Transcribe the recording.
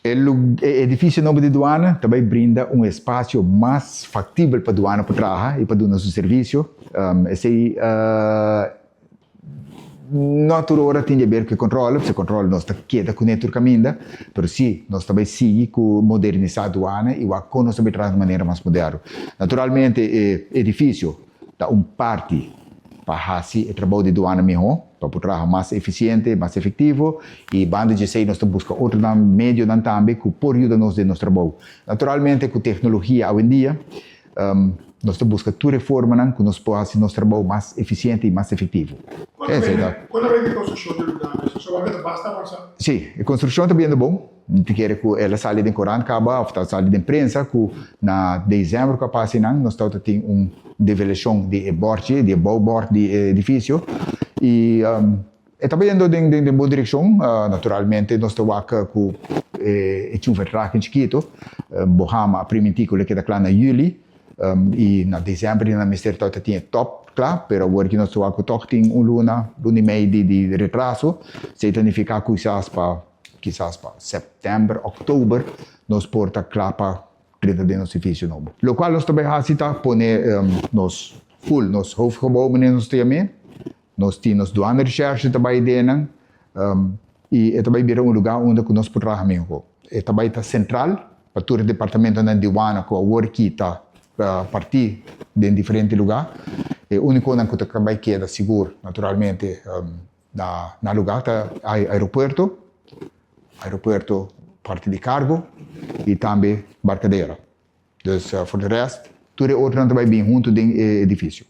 O edifício novo de aduana também brinda um espaço mais factível para a aduana para trabalhar e para o nosso serviço. Esse não toda hora tem a ver com o controle, porque o controle não está quieto com o caminho, mas sim, nós também seguimos com modernizar a aduana e o nós também traz de maneira mais moderna. Naturalmente, o edifício dá parte para fazer o trabalho de aduana melhor, para o trabalho mais eficiente, mais efetivo, e banda de sei nós buscamos outro meio também que pode ajudar-nos de nosso trabalho. Naturalmente, com tecnologia hoje em dia, nós buscamos toda reforma que nos pode fazer nosso trabalho mais eficiente e mais efetivo. Quando vem de construção de lugar, isso vai basta avançar? Sim, a construção também é bom. Porque ela sai de Corão, acaba, a sai de imprensa, que na dezembro que passa nós estamos tendo uma develação de borte, de bord de edifício, e também indo em boa direção. Naturalmente, nós estamos com um vertrag em Chiquito, Bohama, a primeira que está lá na julho, e na dezembro, na Ministério tinha top, claro, mas agora que nós estamos com luna e meio de retraso, significa que quizás para setembro, outubro, nós porta claro para 30 de nosso edifício novo. O qual nós também hacemos poner nos hoofdgebouw meneer nos também, nós temos duas recherche também dentro, e também vira lugar onde nós podemos trabalhar. E também está central para todo o departamento da aduana que agora está partir de diferentes lugares. E o único que também queda seguro, naturalmente, na lugar está aeroporto, parte de cargo e também barcadeira. Então, por o resto, tudo outro também bem junto do edifício.